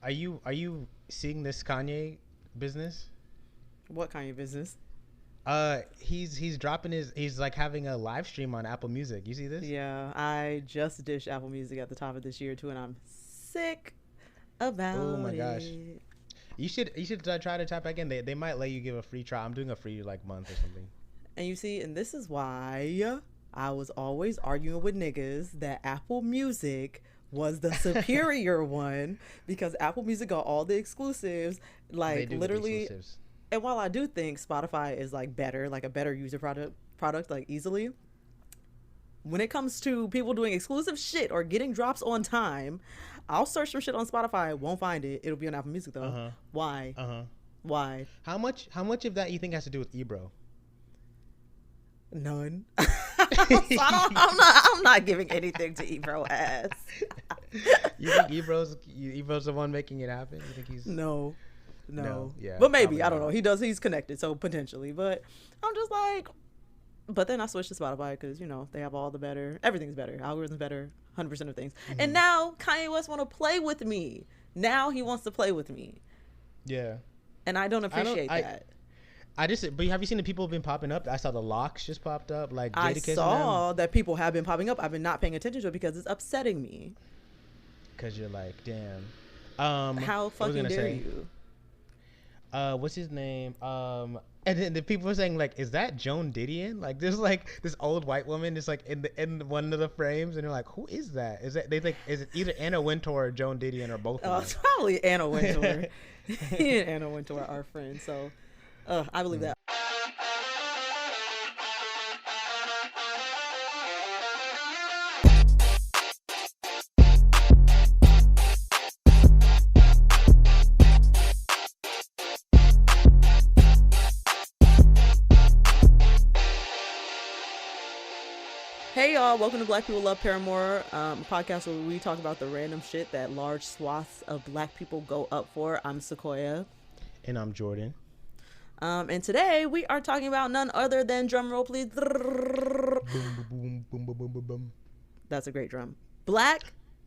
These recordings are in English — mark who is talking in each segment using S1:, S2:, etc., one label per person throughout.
S1: are you seeing this Kanye business?
S2: What kind of business?
S1: He's dropping he's like having a live stream on Apple Music. You see this?
S2: Yeah, I just dished Apple Music at the top of this year too, and I'm sick
S1: Oh
S2: about
S1: my gosh.
S2: it.
S1: You should try to tap back in. They might let you give a free trial. I'm doing a free like month or something.
S2: And you see, and this is why I was always arguing with niggas that Apple Music was the superior one, because Apple Music got all the exclusives,
S1: They
S2: like
S1: do get the
S2: literally.
S1: exclusives.
S2: And while I do think Spotify is like better, like a better user product like easily, when it comes to people doing exclusive shit or getting drops on time, I'll search some shit on Spotify, won't find it. It'll be on Apple Music though.
S1: Uh-huh.
S2: Why?
S1: Uh-huh.
S2: Why?
S1: How much of that you think has to do with Ebro?
S2: None. I'm not giving anything to Ebro ass.
S1: You think Ebro's the one making it happen? You think he's
S2: No.
S1: Yeah,
S2: But maybe,
S1: probably
S2: I don't
S1: not.
S2: know. He's connected, so potentially. But I'm just like, but then I switched to Spotify because, they have all the better, everything's better. Algorithms better, 100% of things.
S1: Mm-hmm.
S2: And now Kanye West want to play with me. Now he wants to play with me.
S1: Yeah.
S2: And I don't appreciate that.
S1: But have you seen the people who've been popping up? I saw the locks just popped up, like
S2: I
S1: Jadakiss
S2: saw that people have been popping up. I've been not paying attention to it because it's upsetting me.
S1: because you're like, damn.
S2: How
S1: what was I
S2: fucking
S1: gonna
S2: dare
S1: say?
S2: you?
S1: What's his name? And then the people were saying like, is that Joan Didion? Like, there's like this old white woman just like in one of the frames, and they're like, who is that? Is that they think is it either Anna Wintour or Joan Didion or both of
S2: It's
S1: them?
S2: probably Anna Wintour. Me and Anna Wintour are friends, so I believe that. Hey y'all, welcome to Black People Love Paramore, a podcast where we talk about the random shit that large swaths of black people go up for. I'm Sequoia.
S1: And I'm Jordan.
S2: And today we are talking about none other than, drum roll please.
S1: Boom, boom, boom, boom, boom, boom, boom.
S2: That's a great drum. Black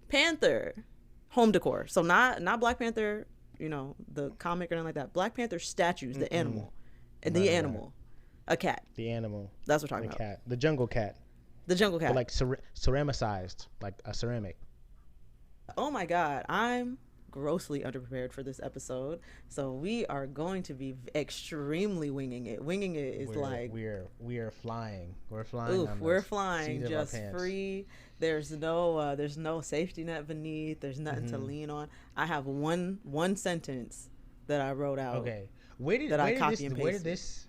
S2: Panther Home Decor. So not Black Panther, the comic or anything like that. Black Panther statues, the animal. And the animal. A cat.
S1: The animal.
S2: That's what we're
S1: The
S2: talking about.
S1: cat. The jungle cat.
S2: The jungle cat.
S1: But like ceramicized, like a ceramic.
S2: Oh my God, I'm grossly underprepared for this episode. So we are going to be extremely winging it. Winging it is
S1: we are flying. We're flying.
S2: Oof,
S1: on
S2: we're
S1: the
S2: flying
S1: seat of our
S2: just
S1: pants.
S2: free. There's no safety net beneath. There's nothing to lean on. I have one sentence that I wrote out.
S1: Okay, where did this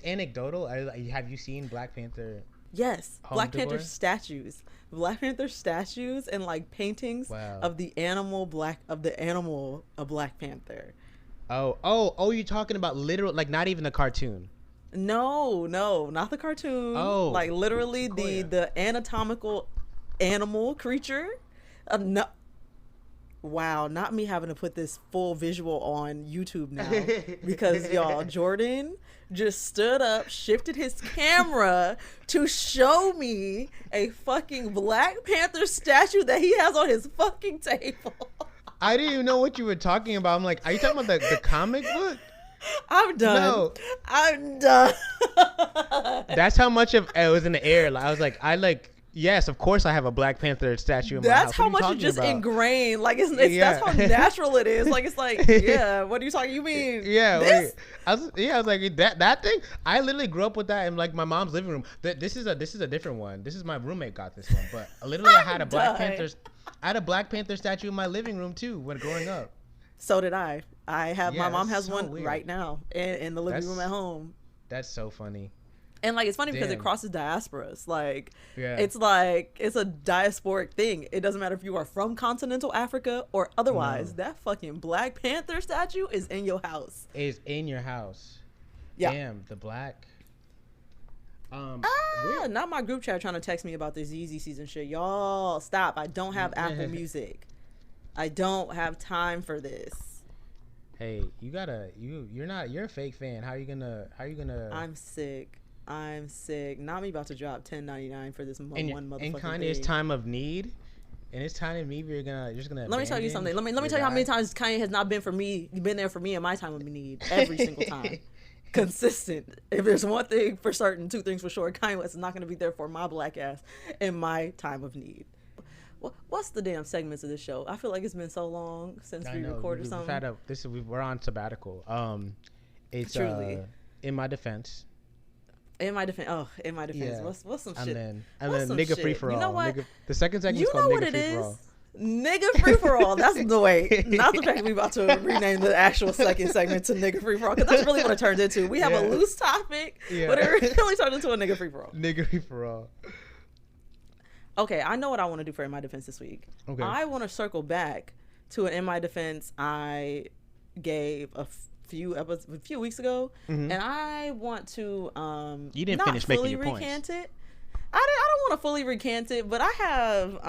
S1: anecdotal? Have you seen Black Panther?
S2: Yes,
S1: Home
S2: Black
S1: decor?
S2: Panther statues. Black Panther statues and like paintings
S1: Wow.
S2: of the animal a Black Panther.
S1: Oh! You're talking about literal, like not even the cartoon.
S2: No, not the cartoon.
S1: Oh,
S2: like literally
S1: Sequoia.
S2: the anatomical animal creature. No. Wow, not me having to put this full visual on YouTube now because y'all, Jordan just stood up, shifted his camera to show me a fucking Black Panther statue that he has on his fucking table.
S1: I didn't even know what you were talking about. I'm like, are you talking about the comic book?
S2: I'm done.
S1: No.
S2: I'm done.
S1: That's how much of it was in the air. Like, I was like, yes, of course I have a Black Panther statue in my house.
S2: That's how
S1: What are
S2: much
S1: you
S2: it just
S1: talking about?
S2: ingrained. Like it's
S1: Yeah.
S2: that's how natural it is. Like it's like, yeah. What are you talking? You mean
S1: Yeah,
S2: this?
S1: I was like that thing. I literally grew up with that in like my mom's living room. This is a different one. This is my roommate got this one, but literally I had a Black Panther statue in my living room too when growing up.
S2: So did I. My mom
S1: that's
S2: has
S1: so
S2: one
S1: weird.
S2: right now in the living
S1: That's-
S2: room at home.
S1: That's so funny.
S2: And like it's funny because it
S1: Damn.
S2: crosses diasporas. Like
S1: Yeah.
S2: it's like it's a diasporic thing. It doesn't matter if you are from continental Africa or otherwise.
S1: No.
S2: That fucking Black Panther statue is in your house.
S1: Is in your house.
S2: Yeah.
S1: Damn, the black.
S2: Not my group chat trying to text me about this Yeezy season shit. Y'all stop. I don't have Apple Music. I don't have time for this.
S1: Hey, you're a fake fan. How are you gonna
S2: I'm sick. Not me about to drop $10.99 for this
S1: in
S2: one motherfucking
S1: Kanye's
S2: thing.
S1: time of need? In his time of need, you're just gonna.
S2: Let me tell you something. Let me tell you how many times Kanye has not been there for me in my time of need every single time. Consistent. If there's one thing for certain, two things for sure, Kanye West is not going to be there for my black ass in my time of need. What's the damn segments of this show? I feel like it's been so long since we recorded something.
S1: We're on sabbatical. It's
S2: truly
S1: in my defense.
S2: In my defense. Yeah. What's some shit?
S1: And then nigga free for all.
S2: You know what?
S1: The second segment is called nigga free for all.
S2: Nigga free for all. That's the way. Not the fact that we about to rename the actual second segment to nigga free for all, because that's really what it turned into. We have a loose topic, but it really turned into a nigga free for all.
S1: Nigga free for all.
S2: Okay, I know what I want to do for In My Defense this week. Okay. I want to circle back to an In My Defense I gave a few weeks ago, and I want to
S1: you didn't finish making your points.
S2: Recant it. I don't want to fully recant it, but I have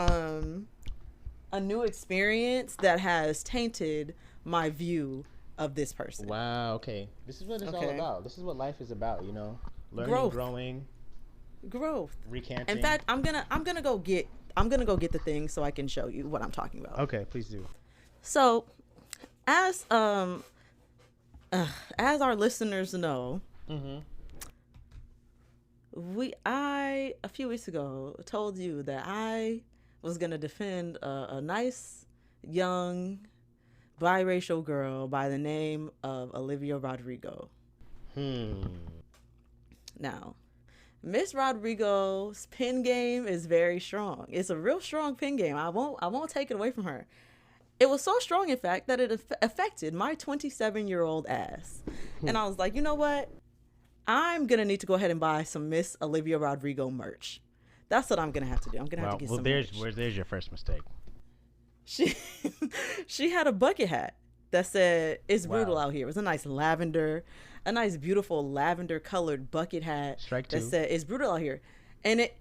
S2: a new experience that has tainted my view of this person.
S1: Wow. Okay. This is what it's all about. This is what life is about. You know, learning,
S2: growth,
S1: recanting.
S2: In fact, I'm gonna go get the thing so I can show you what I'm talking about.
S1: Okay, please do.
S2: So, as our listeners know, I a few weeks ago told you that I was gonna defend a nice young biracial girl by the name of Olivia Rodrigo. Now, Miss Rodrigo's pen game is very strong. It's a real strong pen game. I won't take it away from her. It was so strong, in fact, that it affected my 27-year-old ass. And I was like, you know what? I'm going to need to go ahead and buy some Miss Olivia Rodrigo merch. That's what I'm going to have to do. I'm going to have to get some merch.
S1: There's your first mistake.
S2: She had a bucket hat that said, "It's brutal out here." It was a nice beautiful lavender colored bucket hat that said, "It's brutal out here." And it...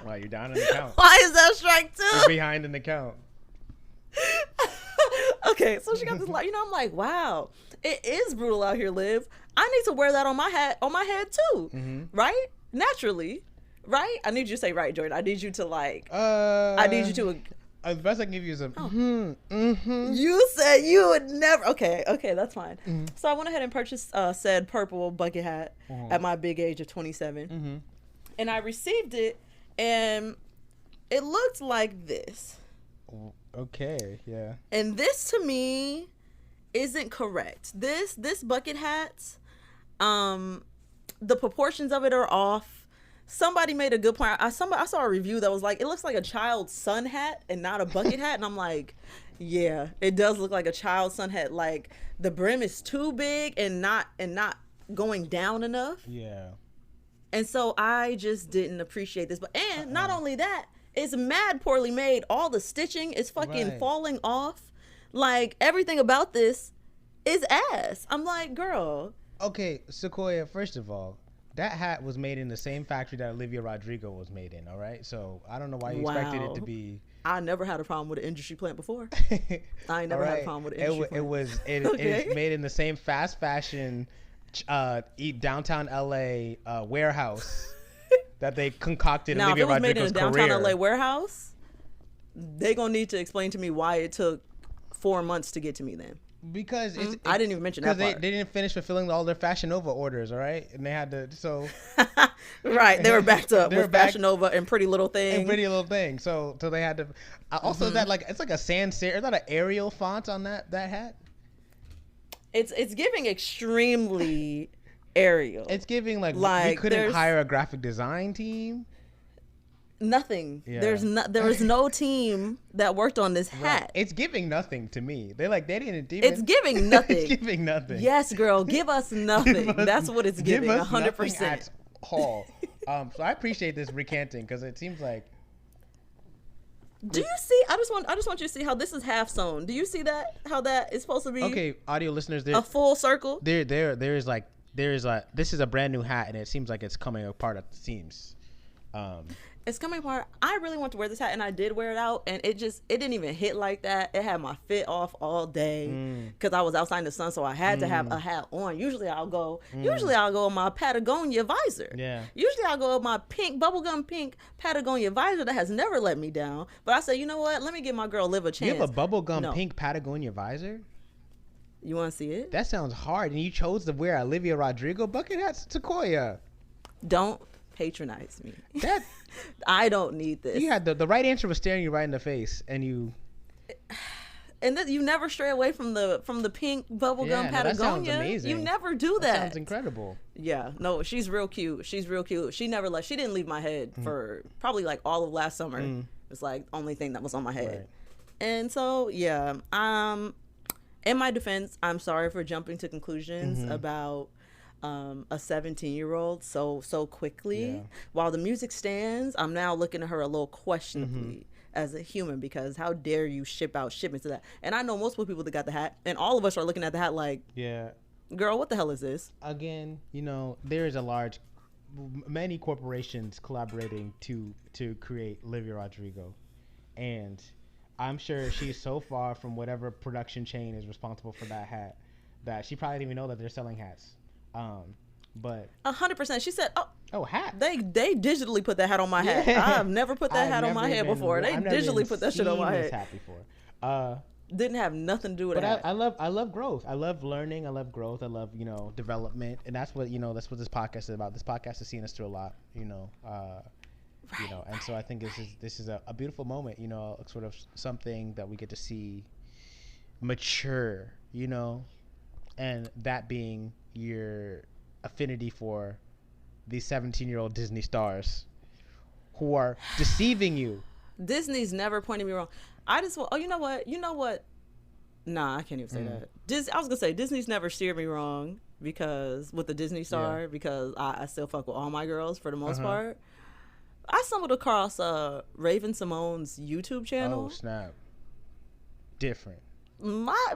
S1: Wow, you're down in the count.
S2: Why is that strike 2?
S1: You're behind in the count.
S2: Okay, so she got this, I'm like, wow, it is brutal out here, Liv. I need to wear that on my head too, right? Naturally, right? I need you to say right, Jordan. I need you to I need you to.
S1: The best I can give you is a.
S2: You said you would never. Okay, that's fine. So I went ahead and purchased said purple bucket hat at my big age of 27, and I received it, and it looked like this.
S1: Okay, yeah.
S2: And this to me isn't correct. This bucket hat, the proportions of it are off. Somebody made a good point. I saw a review that was like, it looks like a child's sun hat and not a bucket hat. And I'm like, yeah, it does look like a child's sun hat. Like the brim is too big and not going down enough.
S1: Yeah.
S2: And so I just didn't appreciate this. And not only that, it's mad poorly made. All the stitching is fucking falling off. Like everything about this is ass. I'm like, girl.
S1: Okay, Sequoia, first of all, that hat was made in the same factory that Olivia Rodrigo was made in, all right? So I don't know why you expected it to be...
S2: I never had a problem with an industry plant before. I ain't never had a problem with an industry plant.
S1: It's made in the same fast fashion downtown LA warehouse that they concocted
S2: now,
S1: Olivia Rodrigo's career. Now, if it was made in a
S2: downtown LA warehouse, they gonna need to explain to me why it took 4 months to get to me then.
S1: Because
S2: I didn't even mention that part.
S1: They didn't finish fulfilling all their Fashion Nova orders, all right? And they had to, so...
S2: Right, they were backed up with Fashion Nova and Pretty Little Thing. So they had to... Also, that it's like a sans serif. Is that an Arial font on that hat? It's giving extremely Arial.
S1: It's giving we couldn't hire a graphic design team.
S2: Nothing. Yeah. There was no team that worked on this hat.
S1: Right. It's giving nothing to me. They didn't even.
S2: It's giving nothing.
S1: It's giving nothing.
S2: Yes, girl, give us nothing. That's what it's giving. 100%
S1: at all. So I appreciate this recanting because it seems like.
S2: Do you see? I just want you to see how this is half sewn. Do you see that? How that is supposed to be?
S1: Okay, audio listeners,
S2: a full circle.
S1: There is this is a brand new hat and it seems like it's coming apart at the seams.
S2: It's coming apart. I really want to wear this hat, and I did wear it out, and it didn't even hit like that. It had my fit off all day because I was outside in the sun, so I had to have a hat on. Usually I'll go with my Patagonia visor.
S1: Yeah.
S2: Usually I'll go with my pink, bubblegum pink Patagonia visor that has never let me down. But I said, you know what? Let me give my girl Liv a chance.
S1: You have a bubblegum pink Patagonia visor?
S2: You want to see it?
S1: That sounds hard. And you chose to wear Olivia Rodrigo bucket hats, Sequoia.
S2: Don't patronize me.
S1: That
S2: I don't need this.
S1: You had the right answer was staring you right in the face, and you.
S2: And you never stray away from the pink bubblegum Patagonia.
S1: That sounds amazing.
S2: You never do that.
S1: That sounds incredible.
S2: Yeah, no, she's real cute. She didn't leave my head for probably like all of last summer. It's like the only thing that was on my head. Right. And so yeah, in my defense, I'm sorry for jumping to conclusions about a 17-year-old so quickly. Yeah. While the music stands, I'm now looking at her a little questionably as a human, because how dare you ship out shipments of that? And I know multiple people that got the hat, and all of us are looking at the hat like, yeah, girl, what the hell is this?
S1: Again, there is many corporations collaborating to create Olivia Rodrigo, and I'm sure she's so far from whatever production chain is responsible for that hat that she probably didn't even know that they're selling hats. But
S2: 100%. She said, "Oh,
S1: hat."
S2: They digitally put that hat on my head. I've never put that hat on my head before. They digitally put that shit on my head.
S1: Hat before.
S2: Didn't have nothing to do with that.
S1: I love growth. I love learning. I love growth. I love development, and that's what this podcast is about. This podcast has seen us through a lot. And so I think this is a beautiful moment. Sort of something that we get to see mature. And that being your affinity for these 17-year-old Disney stars who are deceiving you.
S2: Disney's never pointed me wrong. You know what? Nah, I can't even say that. I was gonna say Disney's never steered me wrong because with the Disney star, because I still fuck with all my girls for the most part. I stumbled across Raven Simone's YouTube channel.
S1: Oh snap! Different.
S2: My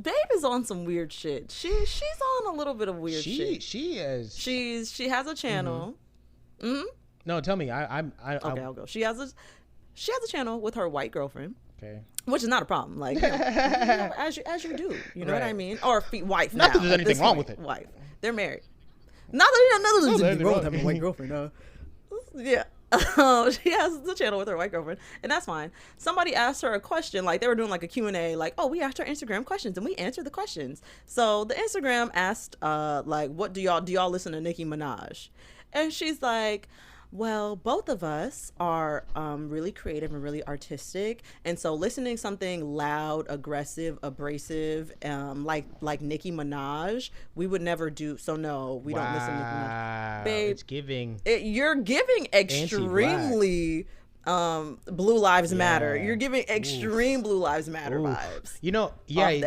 S2: babe is on some weird shit. She's on a little bit of weird shit.
S1: She is.
S2: She has a channel.
S1: No, tell me.
S2: I'll go. She has a channel with her white girlfriend.
S1: Okay.
S2: Which is not a problem. Like as you do. You know what I mean? Or wife.
S1: Not that there's anything wrong with it.
S2: Wife. They're married. Not that there's anything wrong with having a white girlfriend. Yeah. She has the channel with her white girlfriend, and that's fine. Somebody asked her a question, like they were doing like a Q&A, like, oh, we asked her Instagram questions and we answered the questions. So the Instagram asked like, what do y'all listen to Nicki Minaj? And she's like, well, both of us are really creative and really artistic, and so listening to something loud, aggressive, abrasive, like Nicki Minaj, we would never do. So no, we don't listen to Nicki Minaj. Babe,
S1: it's giving.
S2: You're giving extremely Blue Lives Matter. You're giving extreme Blue Lives Matter vibes.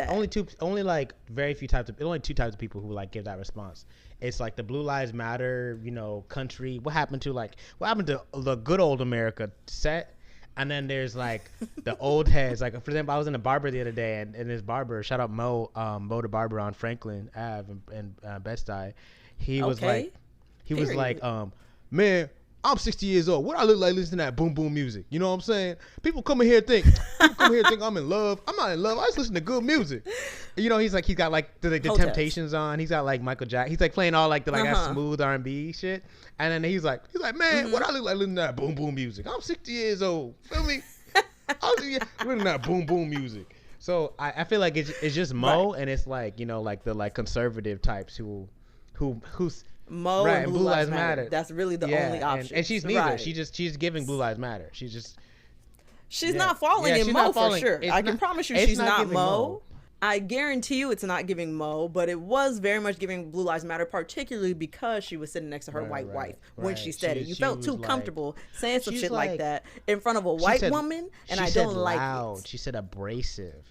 S1: Only two types of people who like give that response. It's like the Blue Lives Matter, country. What happened to the good old America set? And then there's like the old heads. Like for example, I was in a barber the other day, and this barber, shout out Mo the barber on Franklin Ave and Bed-Stuy. He was like, man, I'm 60 years old. What I look like listening to that boom boom music? You know what I'm saying? People come in here think I'm in love. I'm not in love. I just listen to good music. He's got like the Temptations on. He's got like Michael Jackson. He's like playing all like that smooth R&B shit. And then he's like, man, what I look like listening to that boom boom music? I'm 60 years old. Feel me? I'm listening to that boom boom music. So I feel like it's just Mo, and it's like like the like conservative types who's
S2: Mo and Blue Lives Matter. That's really the only option.
S1: And she's neither. Right. She's giving Blue Lives Matter.
S2: She's not falling in Mo for sure. I can promise you she's not Mo. I guarantee you it's not giving Mo, but it was very much giving Blue Lives Matter, particularly because she was sitting next to her white wife when she said it. You felt too comfortable saying some shit like that in front of a white woman, and I don't like it.
S1: She said abrasive,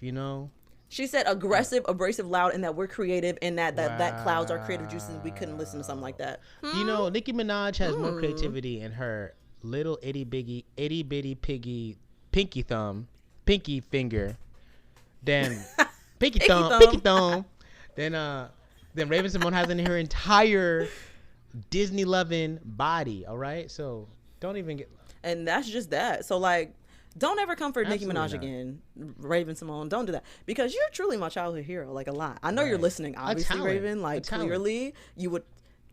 S2: She said aggressive, abrasive, loud, and that we're creative, and that clouds our creative juices. We couldn't listen to something like that.
S1: Nicki Minaj has more creativity in her little itty bitty piggy pinky finger than pinky thumb than Raven Simone has in her entire Disney loving body. All right, so don't even get.
S2: And that's just that. So like, don't ever come for Nicki
S1: Absolutely
S2: Minaj
S1: not.
S2: again, Raven Simone. Don't do that, because you're truly my childhood hero. Like, a lot. I know you're
S1: Right.
S2: listening.
S1: A
S2: Obviously,
S1: talent.
S2: Raven.
S1: A
S2: Like,
S1: talent.
S2: clearly, you would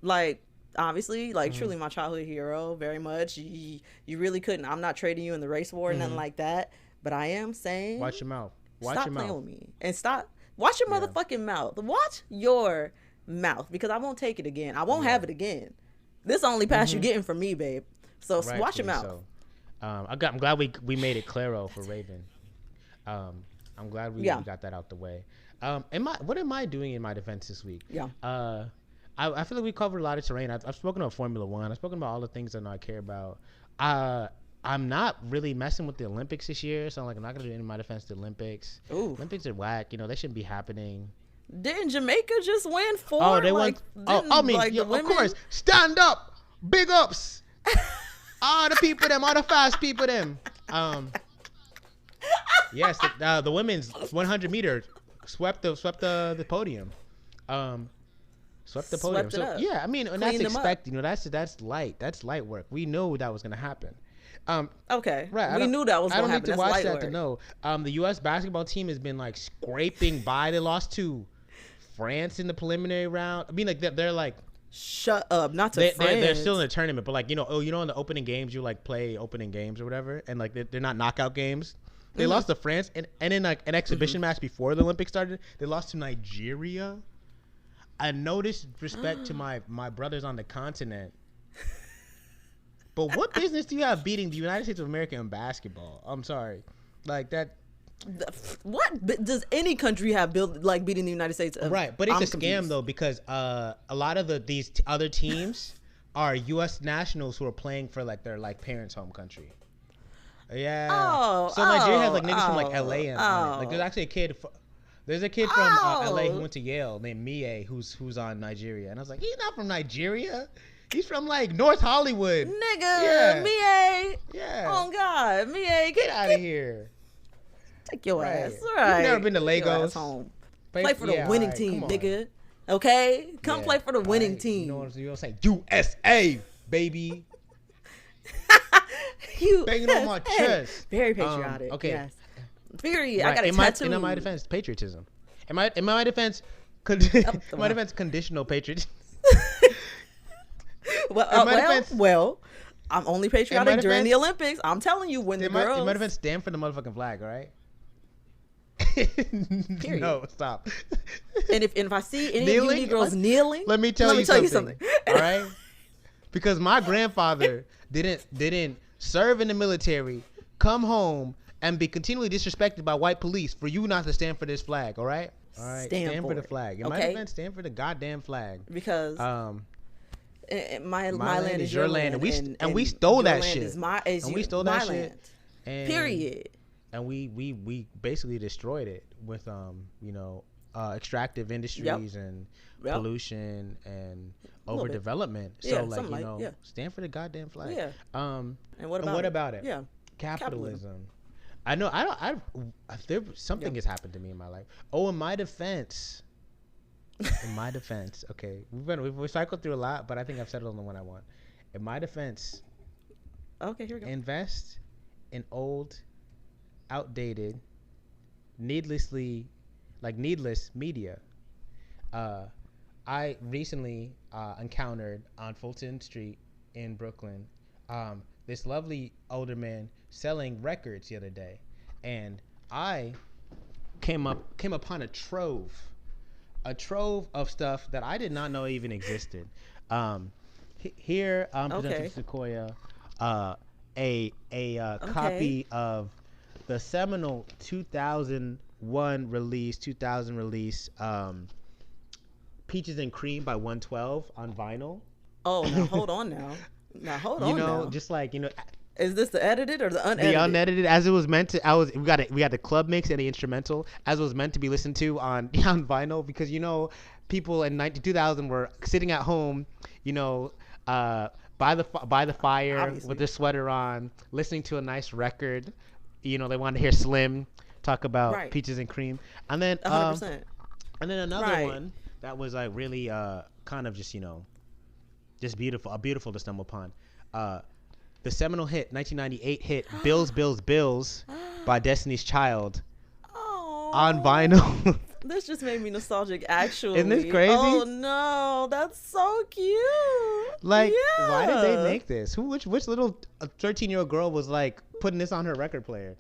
S2: like. Obviously, like, truly my childhood hero. Very much. You really couldn't. I'm not trading you in the race war, nothing like that. But I am saying,
S1: Watch your mouth. Watch
S2: stop
S1: your
S2: playing
S1: mouth.
S2: with me and stop. Watch your
S1: Yeah.
S2: motherfucking mouth. Watch your mouth, because I won't take it again. I won't have it again. This only pass you getting from me, babe. So watch your
S1: Rightfully
S2: mouth.
S1: so. I'm glad we made it claro for Raven. I'm glad we got that out the way. What am I doing in my defense this week?
S2: Yeah.
S1: I feel like we covered a lot of terrain. I've spoken about Formula One. I've spoken about all the things that I care about. I'm not really messing with the Olympics this year, so I'm not gonna do any of my defense to the Olympics.
S2: Ooh.
S1: Olympics are whack. They shouldn't be happening.
S2: Didn't Jamaica just win 4?
S1: Oh, they won. I mean,
S2: like, the
S1: of
S2: women?
S1: course. Stand up, big ups. All the people them, all the fast people them. Yes, the women's 100 meter swept the podium. Swept the podium.
S2: Swept it up.
S1: Yeah, I mean, and
S2: Cleaned
S1: that's
S2: them up.
S1: expected. That's light. That's light work. We know that was gonna happen.
S2: Okay.
S1: Right.
S2: We knew that was
S1: I
S2: going
S1: don't
S2: to
S1: need
S2: happen.
S1: to
S2: That's
S1: watch
S2: light
S1: that
S2: work.
S1: to know. The U.S. basketball team has been scraping by. They lost to France in the preliminary round. I mean, they're like.
S2: Shut up. Not to
S1: They're
S2: France.
S1: still in the tournament, but in the opening games you play opening games or whatever, and they're not knockout games. They lost to France, and in an exhibition match before the Olympics started, they lost to Nigeria. I no disrespect to my brothers on the continent, but what business do you have beating the United States of America in basketball? I'm sorry, that.
S2: What does any country have beating the United States?
S1: Right, but it's
S2: I'm
S1: a scam
S2: confused.
S1: though, because a lot of these other teams are U.S. nationals who are playing for their parents' home country. Yeah. So Nigeria has niggas from L.A. and on it. There's actually a kid. There's a kid from L.A. who went to Yale named Mie who's on Nigeria, and I was like, he's not from Nigeria. He's from North Hollywood.
S2: Nigga,
S1: Yeah.
S2: Mie.
S1: Yeah.
S2: Oh God, Mie,
S1: Get out of here.
S2: take your
S1: Right.
S2: ass. Right.
S1: You've never been to
S2: Take your
S1: Lagos.
S2: ass home. Play for the winning
S1: alright,
S2: team,
S1: come on.
S2: nigga. Okay, come
S1: Yeah,
S2: play for the winning
S1: alright,
S2: team.
S1: You know what I'm saying? USA, baby.
S2: You
S1: Banging on my chest.
S2: Very patriotic.
S1: Okay.
S2: Yes. Period. I
S1: Right.
S2: got a tattoo.
S1: In my defense, patriotism. In my defense, conditional patriotism.
S2: Well, I'm only patriotic during the
S1: defense-
S2: Olympics. I'm telling you, when the
S1: In my
S2: girls.
S1: defense, stand for the motherfucking flag, all right?
S2: Period.
S1: No, stop.
S2: And if I see any of
S1: Kneeling?
S2: you Negroes kneeling,
S1: Let me tell you something. All right? Because my grandfather didn't serve in the military, come home, and be continually disrespected by white police for you not to stand for this flag, all right? All right.
S2: Stand
S1: for
S2: for
S1: the
S2: it,
S1: flag. In my
S2: okay?
S1: defense, stand for the goddamn flag.
S2: because my land is your land,
S1: and we stole
S2: your
S1: that
S2: land
S1: shit.
S2: Is my,
S1: And we stole that
S2: my
S1: shit.
S2: land.
S1: And,
S2: Period.
S1: And we basically destroyed it with extractive industries and
S2: Yep.
S1: pollution and
S2: little bit.
S1: overdevelopment.
S2: Yeah,
S1: So
S2: something yeah.
S1: stand for the goddamn flag.
S2: Yeah.
S1: And
S2: And what about
S1: it?
S2: Yeah.
S1: Capitalism. I know. Something has happened to me in my life. Oh, in my defense. Okay, we've cycled through a lot, but I think I've settled on the one I want. In my defense,
S2: Okay, here we go.
S1: invest in old, outdated, needless media. I recently encountered on Fulton Street in Brooklyn this lovely older man selling records the other day, and I came upon a trove of stuff that I did not know even existed. Here I'm presenting
S2: Okay.
S1: Sequoia a copy of the seminal 2000 release Peaches and Cream by 112 on vinyl.
S2: Oh, now hold on now.
S1: Just now.
S2: Is this the edited or the unedited?
S1: The unedited, as it was meant to. We got the club mix and the instrumental, as it was meant to be listened to on vinyl, because people in 2000 were sitting at home, by the fire,
S2: Obviously.
S1: with their sweater on, listening to a nice record. They wanted to hear Slim talk about
S2: Right.
S1: Peaches and Cream, and then
S2: 100%.
S1: and then another
S2: Right.
S1: one that was really kind of just beautiful to stumble upon. the seminal hit 1998 hit Bills Bills Bills by Destiny's Child on vinyl.
S2: This just made me nostalgic, actually.
S1: Isn't this crazy?
S2: Oh no, that's so cute.
S1: Like, why did they make this? Which little 13-year-old girl was like putting this on her record player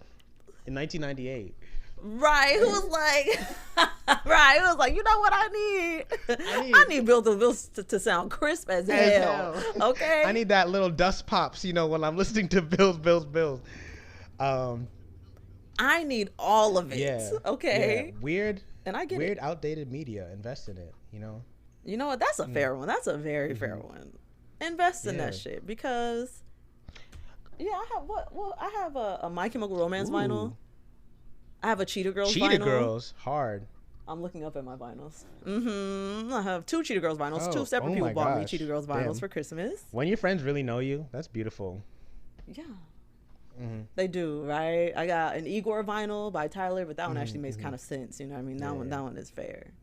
S1: in 1998?
S2: Right, who was like, you know what I need? I need Bills to Bills to sound crisp as hell. Okay.
S1: I need that little dust pops, when I'm listening to Bills, Bills, Bills.
S2: I need all of it.
S1: Yeah.
S2: Okay.
S1: Yeah. Weird.
S2: And I get
S1: weird, outdated media. Invest in it.
S2: You know what? That's a fair one. That's a very fair one. Invest in that shit because. Yeah, I have I have a My Chemical Romance vinyl. I have a Cheetah Girls vinyl.
S1: Cheetah Girls, hard.
S2: I'm looking up at my vinyls. I have 2 Cheetah Girls vinyls. 2 separate people bought me Cheetah Girls vinyls for Christmas.
S1: When your friends really know you, that's beautiful.
S2: Yeah. They do, right? I got an Igor vinyl by Tyler, but that one actually makes kind of sense. You know what I mean? That one is fair.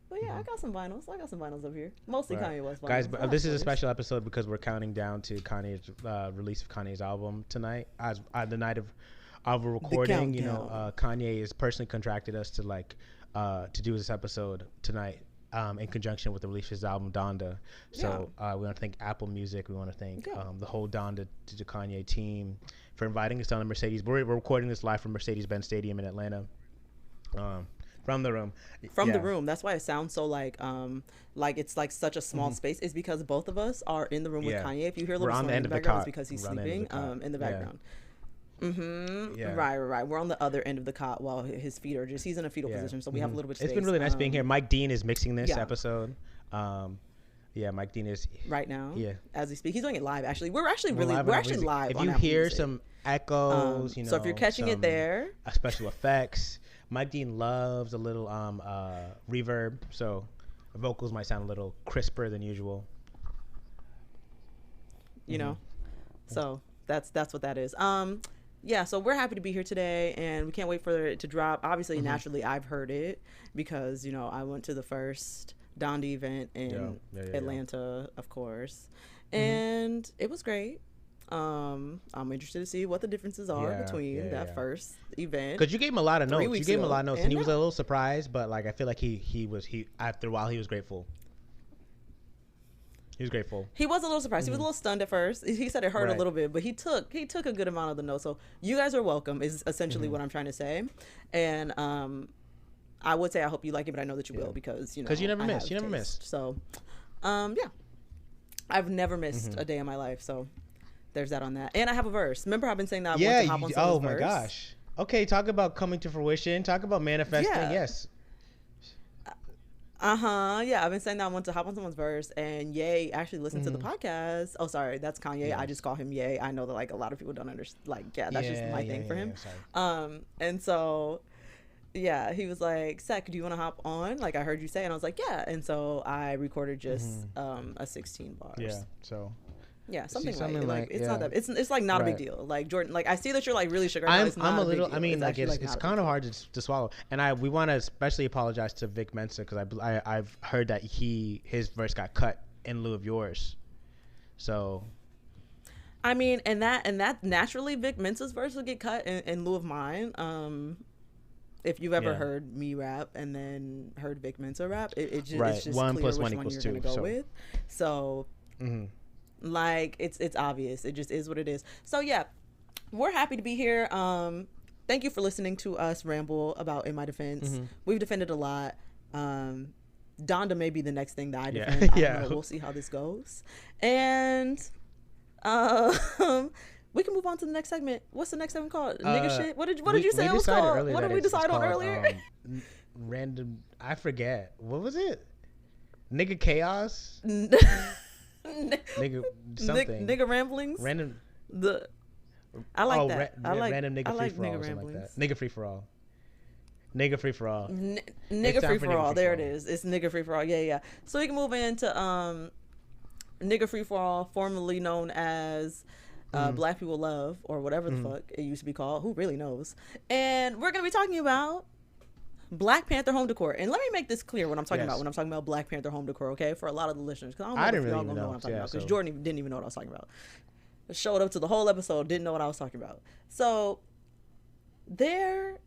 S2: But yeah, I got some vinyls. Up here. Mostly Kanye West vinyls.
S1: Guys, but this is a special episode because we're counting down to Kanye's release of Kanye's album tonight. As the night of our recording, Kanye has personally contracted us to do this episode tonight in conjunction with the release of his album Donda. So we want to thank Apple Music. We want to thank the whole Donda to Kanye team for inviting us on the Mercedes. We're recording this live from Mercedes-Benz Stadium in Atlanta. From the room.
S2: The room. That's why it sounds so like it's like such a small space. It's because both of us are in the room with Kanye. If you hear a little sound in the background, it's because he's sleeping in the background. Right. We're on the other end of the cot while his feet are he's in a fetal position, so we have a little bit of space.
S1: It's been really nice being here. Mike Dean is mixing this episode. Mike Dean is
S2: right now. Yeah, as we speak, he's doing it live. Actually, we're actually live.
S1: If you hear some echoes,
S2: so if you're catching it there,
S1: special effects. Mike Dean loves a little reverb, so vocals might sound a little crisper than usual.
S2: So that's what that is. So we're happy to be here today, and we can't wait for it to drop. Obviously, naturally, I've heard it because I went to the first Donda event in Atlanta, of course, and it was great. I'm interested to see what the differences are between that first event.
S1: Because you gave him a lot of notes. And he was a little surprised, but I feel like he after a while he was grateful. He was grateful.
S2: He was a little surprised. He was a little stunned at first. He said it hurt a little bit, but he took a good amount of the notes. So you guys are welcome is essentially what I'm trying to say. And I would say I hope you like it, but I know that you will because you
S1: never miss. You never missed.
S2: So I've never missed a day in my life. So there's that on that. And I have a verse. Remember I've been saying that I want to hop on someone's verse?
S1: Oh my gosh. Okay, talk about coming to fruition. Talk about manifesting. Yes.
S2: Yeah, I've been saying that I want to hop on someone's verse, and Ye actually listened to the podcast. Oh, sorry, that's Kanye. Yes. I just call him Ye. I know that a lot of people don't understand. That's just my thing for him. And so, he was like, "Sek, do you want to hop on? I heard you say," and I was like, "Yeah." And so I recorded just a 16 bars.
S1: Yeah. So.
S2: Yeah, something like it's not that it's not a big deal. Jordan, I see that you're really shook.
S1: I'm a little. I mean, it's kind of hard to swallow. And we want to especially apologize to Vic Mensa because I've heard that his verse got cut in lieu of yours. So.
S2: I mean, and that naturally Vic Mensa's verse will get cut in lieu of mine. If you've ever heard me rap and then heard Vic Mensa rap, it's just
S1: 1
S2: clear
S1: + 1
S2: which
S1: =
S2: one
S1: 2.
S2: you're gonna go with. So. It's obvious. It just is what it is. So we're happy to be here. Thank you for listening to us ramble about In My Defense. We've defended a lot. Donda may be the next thing that I defend. I don't know. We'll see how this goes. And we can move on to the next segment. What's the next segment called? Nigga shit? What did you say it was called? What did we decide on earlier?
S1: Random. I forget. What was it? Nigga chaos? Nigga something.
S2: Nigga ramblings.
S1: Random.
S2: I like that.
S1: Random nigga free for all. Something like that. Nigga free for all. Nigga free for all.
S2: Nigga free for all. There it is. It's nigga free for all. Yeah. So we can move into nigga free for all, formerly known as Black People Love or whatever the fuck it used to be called. Who really knows? And we're gonna be talking about Black Panther Home Decor. And let me make this clear what I'm talking about when I'm talking about Black Panther Home Decor, okay? For a lot of the listeners. Because I don't know if y'all gonna know what I'm talking about. Because Jordan didn't even know what I was talking about. Showed up to the whole episode, didn't know what I was talking about. So there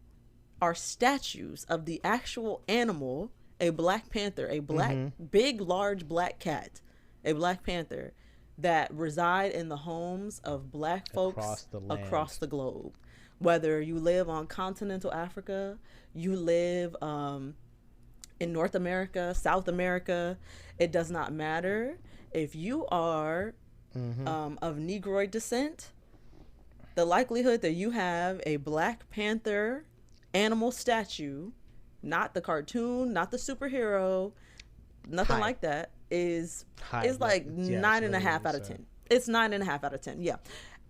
S2: are statues of the actual animal, a Black Panther, a black, big, large black cat, a Black Panther that reside in the homes of Black folks across the globe. Whether you live on continental Africa, you live in North America, South America, it does not matter. If you are of Negroid descent, the likelihood that you have a Black Panther animal statue, not the cartoon, not the superhero, nothing like that, is like 9.5 out of 10. It's 9.5 out of 10. Yeah.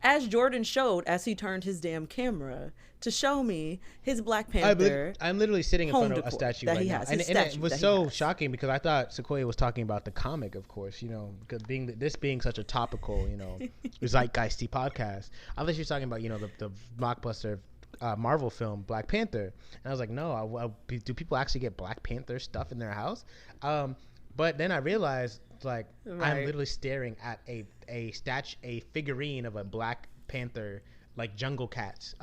S2: As Jordan showed, as he turned his damn camera to show me his Black Panther.
S1: I'm literally sitting in front of a statue right now. And it was so shocking because I thought Sequoia was talking about the comic, of course, you know, because this being such a topical, you know, zeitgeisty podcast. I thought she was talking about, you know, the blockbuster Marvel film Black Panther. And I was like, no, do people actually get Black Panther stuff in their house? But then I realized, like, I'm literally staring at a figurine of a Black Panther, like jungle cats.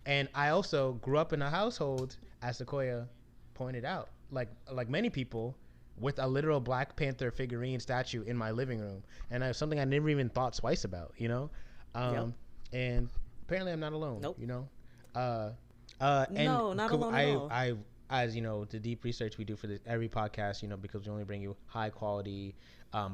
S1: And I also grew up in a household, as Sequoia pointed out, like many people, with a literal Black Panther figurine statue in my living room, and it's something I never even thought twice about, you know. And apparently I'm not alone.
S2: Nope.
S1: You know.
S2: And no, not alone at all.
S1: I as you know, the deep research we do for every podcast, you know, because we only bring you high quality,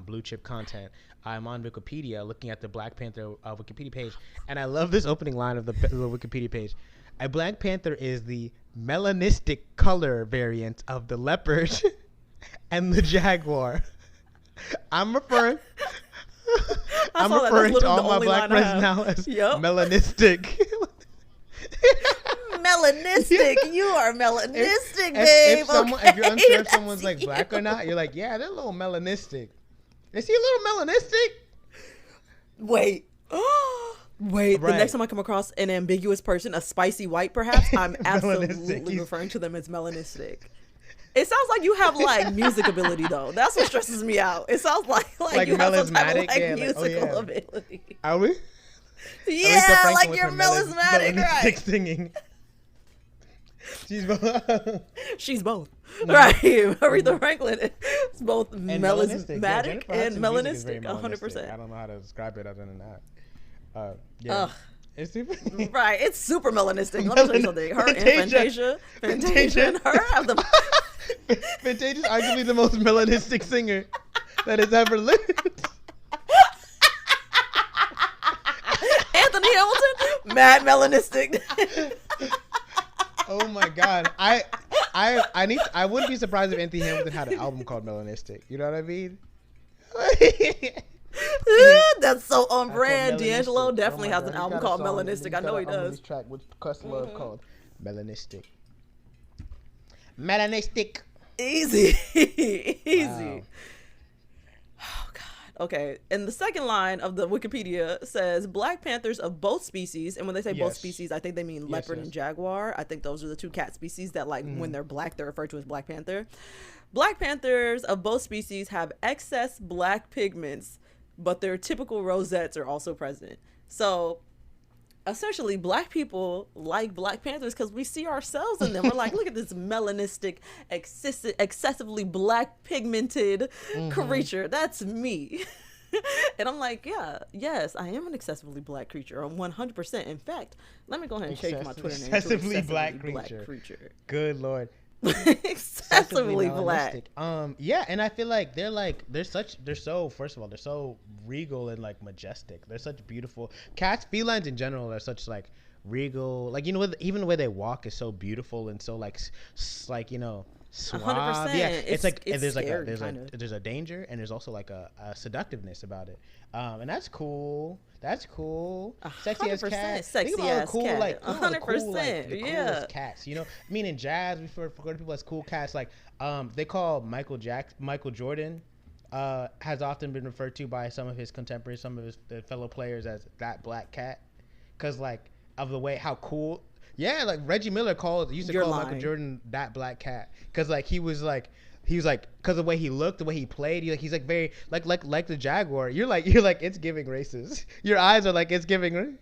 S1: blue chip content. I'm on Wikipedia looking at the Black Panther Wikipedia page, and I love this opening line of the Wikipedia page. A Black Panther is the melanistic color variant of the leopard and the jaguar. I'm referring to all my Black friends now as melanistic.
S2: Melanistic. You are melanistic, babe.
S1: If you're unsure if someone's like Black or not, you're like, yeah, they're a little melanistic. Is he a little melanistic?
S2: Wait. Wait, the next time I come across an ambiguous person, a spicy white perhaps, I'm absolutely referring to them as melanistic. It sounds like you have like music ability though. That's what stresses me out. It sounds like you have some type of like musical ability.
S1: Are we?
S2: Yeah, like you're melismatic, right?
S1: Singing.
S2: She's both. No. Right. Aretha Franklin is both melismatic and melanistic. 100%.
S1: I don't know how to describe it other than that. Yeah. It's super.
S2: Right. It's super melanistic. Let me tell you something. Her and Fantasia and her have the.
S1: Fantasia's arguably the most melanistic singer that has ever lived.
S2: Anthony Hamilton, mad melanistic.
S1: Oh my God. I wouldn't be surprised if Anthony Hamilton had an album called Melanistic. You know what I mean?
S2: That's so on brand. D'Angelo definitely has an album called Melanistic. I know he does.
S1: Track with Questlove called Melanistic. Melanistic.
S2: Easy. Wow. Oh God. Okay. And the second line of the Wikipedia says Black Panthers of both species. And when they say both species, I think they mean leopard and jaguar. I think those are the two cat species that, like, when they're black, they're referred to as Black Panther. Black Panthers of both species have excess black pigments, but their typical rosettes are also present. So essentially, Black people like Black Panthers because we see ourselves in them. We're like, look at this melanistic, excessively black pigmented creature. That's me. And I'm like, yes, I am an excessively black creature. I'm 100%. In fact, let me go ahead and change my Twitter name to excessively black creature.
S1: Good Lord.
S2: Excessively black.
S1: Yeah, and I feel like they're so first of all, they're so regal and like majestic. They're such beautiful cats. Felines in general are such like regal, like, you know, even the way they walk is so beautiful and so like you know, suave.
S2: 100%.
S1: Yeah, it's like there's
S2: scary,
S1: there's a danger and there's also like a seductiveness about it. And that's cool. Sexy as cat.
S2: Sexy ass
S1: cool,
S2: cat.
S1: like
S2: 100%.
S1: Cool, like, the coolest cats. You know, I mean, in jazz, we refer to people as cool cats. Like, they call Michael Jordan has often been referred to by some of his contemporaries, some of his fellow players, as that black cat, because like of the way how cool. Yeah, like Reggie Miller used to call Michael Jordan that black cat, because like he was like he was like, because of the way he looked, the way he played, he's like very like the Jaguar. You're like it's giving racist. Your eyes are like it's giving.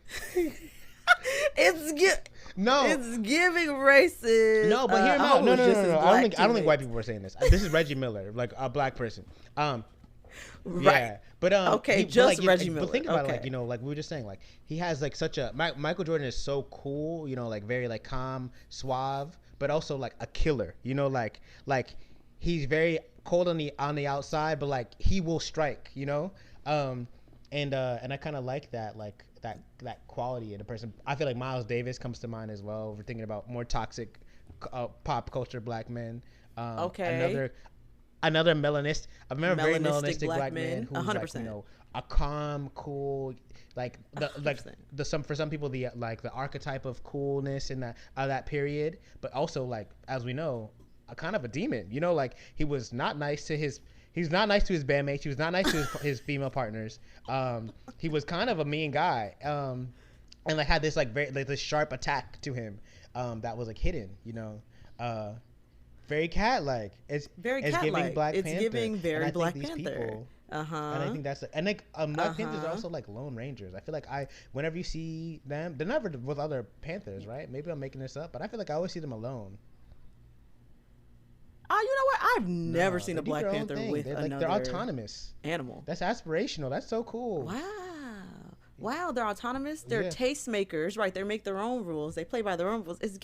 S1: No,
S2: it's giving racist.
S1: No, but hear me out. No. I don't think white people were saying this. This is Reggie Miller, like a black person.
S2: Right.
S1: Yeah, but
S2: okay, Reggie Miller.
S1: But think about it, like like we were just saying, like he has like such a Michael Jordan is so cool, like very like calm, suave, but also like a killer. Like he's very cold on the outside, but like he will strike. And I kind of like that, like that quality in a person. I feel like Miles Davis comes to mind as well. We're thinking about more toxic pop culture black men. Another melanistic, I remember very melanistic black man who's 100%. Like, a calm, cool, like for some people the archetype of coolness in that period, but also like as we know, a kind of a demon. Like he was not nice to his bandmates. He was not nice to his female partners. He was kind of a mean guy. And like had this like very like this sharp attack to him that was like hidden. Very cat-like. It's giving Black Panther.
S2: It's giving very Black Panther.
S1: And I think that's and like Black Panthers are also like Lone Rangers. I feel like whenever you see them, they're never with other Panthers, right? Maybe I'm making this up, but I feel like I always see them alone.
S2: You know what? I've never seen a Black Panther with another.
S1: They're autonomous
S2: animal.
S1: That's aspirational. That's so cool.
S2: Wow, they're autonomous. They're tastemakers, right? They make their own rules. They play by their own rules. This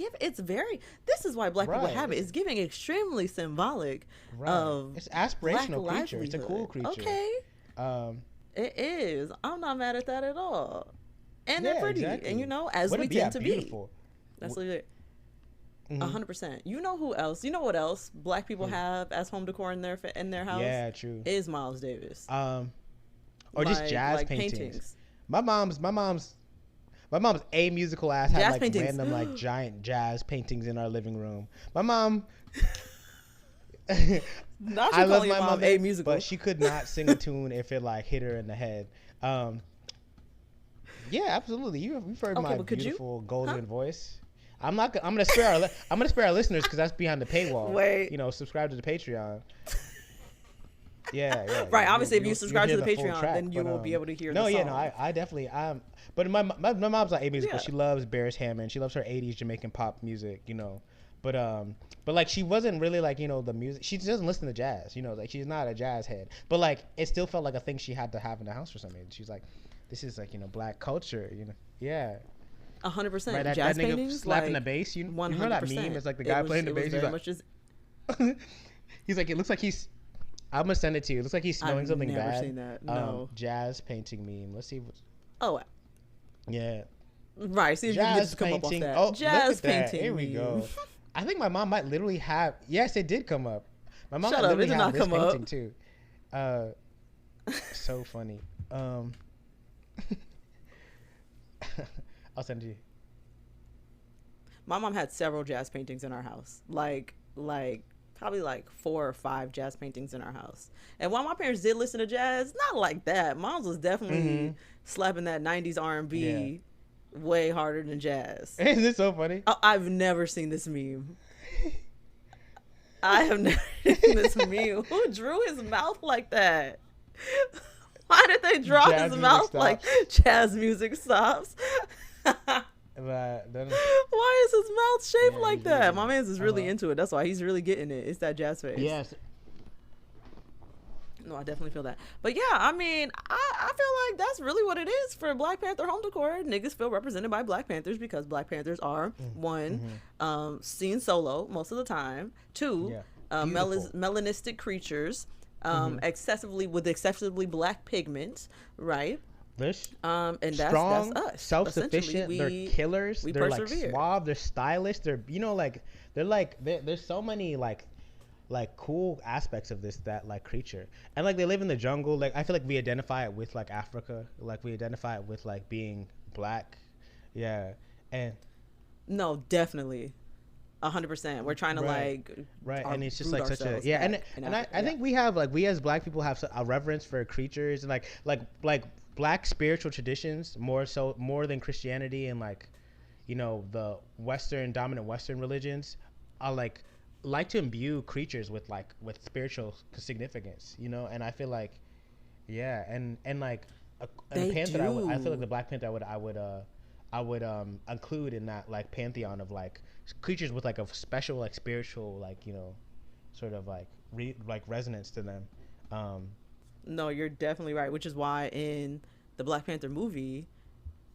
S2: is why black people have it. It's giving extremely symbolic of
S1: it's aspirational creature. It's a cool creature.
S2: Okay. It is. I'm not mad at that at all. And they're pretty. Exactly. And as we tend to
S1: beautiful.
S2: Be. That's legit. 100%. You know who else? You know what else black people have as home decor in their house?
S1: Yeah, true.
S2: Is Miles Davis.
S1: Or just jazz paintings. My mom's a musical ass had like paintings. Random like giant jazz paintings in our living room. My mom
S2: I love my mom a musical,
S1: but she could not sing a tune if it like hit her in the head. Yeah, absolutely. You've heard my beautiful golden voice. I'm gonna spare our listeners because that's behind the paywall.
S2: Wait.
S1: Subscribe to the Patreon. Yeah.
S2: Right. Obviously, if you subscribe to the Patreon, then you will be able to hear the song.
S1: I definitely but my mom's not a musical. She loves Beres Hammond. She loves her 80s Jamaican pop music, But like she wasn't really like, the music. She doesn't listen to jazz, like she's not a jazz head. But like it still felt like a thing she had to have in the house for some reason. She's like, this is like, black culture, Yeah.
S2: 100%.
S1: Right,
S2: jazz
S1: that nigga
S2: paintings,
S1: slapping the bass. You know that meme? It's like the guy playing the bass. He's like, it looks like he's. I'm gonna send it to you. It looks like he's smelling something bad.
S2: I've never seen that. No.
S1: Jazz painting meme. Let's see. Yeah.
S2: Right. See if you can just come up off that.
S1: Oh,
S2: jazz painting.
S1: Here we go. I think my mom might literally have. Yes, it did come up. My mom
S2: Shut
S1: might
S2: up,
S1: literally have this painting
S2: up.
S1: too. So funny. I'll send it to you.
S2: My mom had several jazz paintings in our house. Like probably like 4 or 5 jazz paintings in our house. And while my parents did listen to jazz, not like that. Mom's was definitely slapping that 90s R&B way harder than jazz.
S1: Isn't it so funny?
S2: I've never seen this meme. I have never seen this meme. Who drew his mouth like that? Why did they draw his mouth like jazz music stops? Why is his mouth shaped like that? My man's is really into it. That's why he's really getting it. It's that jazz face.
S1: Yes.
S2: No, I definitely feel that. But yeah, I mean, I feel like that's really what it is for Black Panther home decor. Niggas feel represented by Black Panthers because Black Panthers are one, seen solo most of the time. 2, melanistic creatures, excessively black pigment, right?
S1: And
S2: that's
S1: strong,
S2: us.
S1: Self-sufficient. They're killers. They're persevere. Like suave. They're stylish. They're there's so many like cool aspects of that like creature. And like they live in the jungle. Like I feel like we identify it with like Africa. Like we identify it with like being black. Yeah. And
S2: no, definitely. 100%. We're trying to
S1: and it's just like such a and I think we have like we as black people have a reverence for creatures and like black spiritual traditions more than Christianity and like the dominant Western religions are like like to imbue creatures with spiritual significance, and I feel like, yeah, and like and the
S2: They
S1: panther, I feel like
S2: do.
S1: the Black Panther I would include in that like pantheon of like creatures with like a special like spiritual like sort of like like resonance to them. um
S2: No, you're definitely right. Which is why in the Black Panther movie,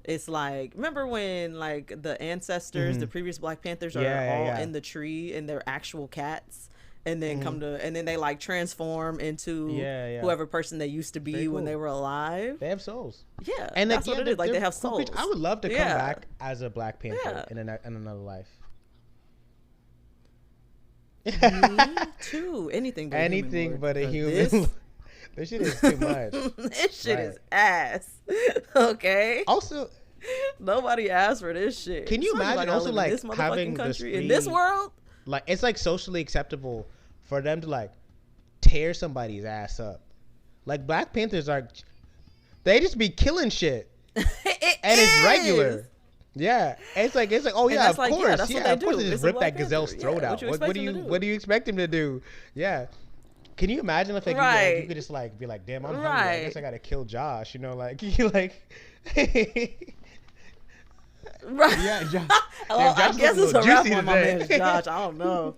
S2: it's like, remember when like the ancestors, the
S1: mhm.
S2: previous Black Panthers are
S1: Yeah, yeah,
S2: all
S1: yeah.
S2: in the tree and they're actual cats, and then
S1: Mhm.
S2: and then they like transform into
S1: Yeah, yeah.
S2: whoever person they used to
S1: Very
S2: be when they
S1: cool.
S2: were alive.
S1: They have souls.
S2: Yeah,
S1: And like,
S2: that's what
S1: yeah,
S2: it is. Like
S1: they're
S2: they have
S1: cool creatures. I
S2: souls.
S1: would love to come
S2: Yeah,
S1: back as a Black Panther
S2: yeah.
S1: in another life.
S2: Me too. Anything but a human,
S1: Anything
S2: Lord,
S1: but a
S2: because
S1: human. This shit is too much.
S2: this shit
S1: Right.
S2: is ass. Okay.
S1: Also,
S2: Nobody asked for this shit.
S1: can you
S2: Especially
S1: imagine
S2: I
S1: also
S2: live in
S1: like
S2: this
S1: having
S2: motherfucking
S1: this
S2: country in this
S1: free,
S2: world?
S1: like it's like socially acceptable for them to like tear somebody's ass up. Like Black Panthers are, they just be killing shit,
S2: It
S1: and it's
S2: is.
S1: regular. Yeah, it's like oh
S2: And
S1: yeah,
S2: that's
S1: of
S2: like,
S1: course,
S2: that's what
S1: yeah,
S2: they
S1: of course
S2: do.
S1: they just
S2: It's a
S1: rip
S2: Black
S1: that gazelle's
S2: Panther.
S1: throat
S2: Yeah,
S1: out.
S2: what you
S1: What
S2: expect
S1: do
S2: them
S1: you
S2: to do?
S1: what do you expect him to do? Yeah. Can you imagine if like
S2: Right.
S1: you could just like be like, damn, I'm hungry. I
S2: Right.
S1: guess I gotta kill Josh. Like you like.
S2: Right.
S1: Yeah, Josh.
S2: Well,
S1: Damn,
S2: I
S1: Josh
S2: guess
S1: looking
S2: it's
S1: a
S2: a
S1: little
S2: wrap
S1: juicy
S2: on my
S1: today.
S2: man's Josh. I don't know.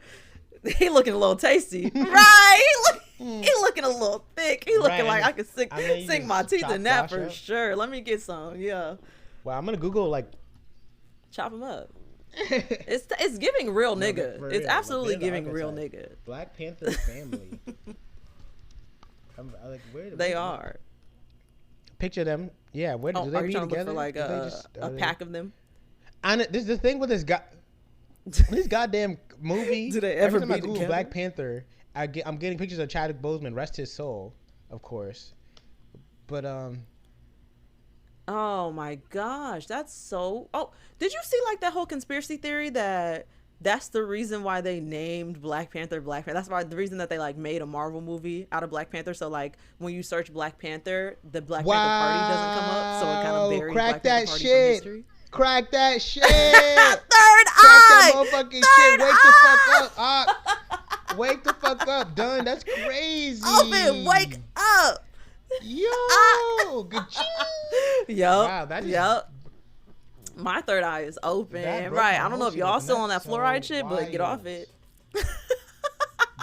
S2: He looking a little tasty. Right. He looking a little thick. He looking
S1: Right,
S2: like
S1: and
S2: I could sink,
S1: I mean, you
S2: sink my
S1: just
S2: teeth
S1: chop
S2: in that
S1: Josh
S2: for
S1: up.
S2: sure. Let me get some. Yeah.
S1: Well, I'm gonna Google like.
S2: Chop him up. It's giving real
S1: No,
S2: nigga.
S1: for
S2: It's
S1: real, like,
S2: absolutely
S1: they're the
S2: giving real
S1: archetype.
S2: nigga.
S1: Black Panther family. Like where
S2: They are.
S1: Picture them. Yeah, where
S2: Oh,
S1: do they
S2: are you
S1: be
S2: trying to look
S1: together?
S2: for like
S1: Do they
S2: a
S1: just-
S2: a
S1: are they-
S2: pack of them?
S1: And this is the thing with this guy. This goddamn movie.
S2: Do they
S1: Every
S2: ever
S1: time
S2: be
S1: I Google
S2: together?
S1: Black Panther, I'm getting pictures of Chadwick Boseman, rest his soul, of course. But
S2: Oh my gosh, that's so. Oh, did you see like that whole conspiracy theory that that's the reason why they named Black Panther Black Panther? That's why the reason that they like made a Marvel movie out of Black Panther. So like when you search Black Panther, the Black Panther Party doesn't come up, so it kind of
S1: wow,
S2: buries
S1: crack
S2: Black Panther
S1: that
S2: Party
S1: shit.
S2: from history.
S1: Crack that shit.
S2: Third
S1: Crack
S2: eye.
S1: that motherfucking
S2: Third
S1: shit. Wake
S2: eye.
S1: the fuck up. Wake the fuck up. Done. That's crazy.
S2: Open, wake up.
S1: Yo. Good.
S2: Yup.
S1: Wow, that is-
S2: Yup. My third eye is open.
S1: That broke
S2: Right.
S1: my
S2: I don't know
S1: whole
S2: if
S1: shit
S2: y'all
S1: open.
S2: still on that
S1: That's
S2: fluoride
S1: so
S2: shit, but get off
S1: wild.
S2: it.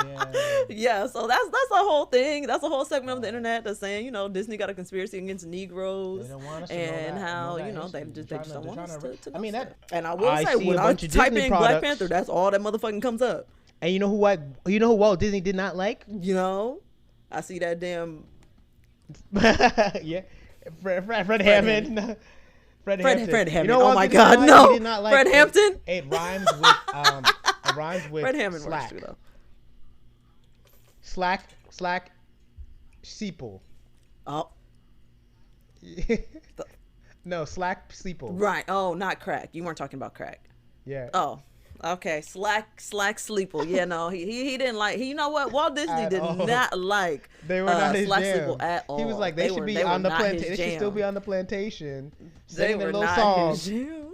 S1: Yeah.
S2: Yeah, so that's a whole thing. That's a whole segment of the internet that's saying, Disney got a conspiracy against Negroes,
S1: They don't want us to know
S2: and
S1: that-
S2: how
S1: know that
S2: they
S1: history.
S2: just
S1: They're
S2: don't
S1: trying
S2: want us
S1: to-
S2: to
S1: I
S2: know
S1: mean,
S2: stuff.
S1: that-
S2: And I will
S1: I
S2: say,
S1: see
S2: when
S1: a
S2: I
S1: bunch of
S2: type
S1: Disney
S2: in Black
S1: products.
S2: Panther, that's all that motherfucking comes up.
S1: And you know who Walt Disney did not like?
S2: I see that damn
S1: Yeah. Fred Hammond. Fred Hampton.
S2: Fred
S1: You
S2: Hammond.
S1: know
S2: Oh
S1: Walt
S2: my
S1: Disney
S2: God,
S1: He
S2: no.
S1: did not like
S2: Fred
S1: it.
S2: Hampton?
S1: It rhymes with
S2: Fred Hammond works
S1: slack.
S2: too, though.
S1: Slack Seeple.
S2: Oh,
S1: No, Slack Seeple.
S2: right. Oh, not crack. You weren't talking about crack.
S1: Yeah.
S2: Oh, okay. Slack Sleeple. Yeah, no, he didn't like. You know what? Walt Disney
S1: At
S2: did
S1: all.
S2: not like
S1: They were not his
S2: Slack
S1: jam.
S2: Sleeple at all.
S1: He was like, they should
S2: were-
S1: be
S2: they
S1: on
S2: were
S1: the
S2: not his
S1: plantation. They should
S2: jam.
S1: still be on the plantation.
S2: They
S1: Singing their
S2: were
S1: little
S2: not
S1: songs.
S2: his jam.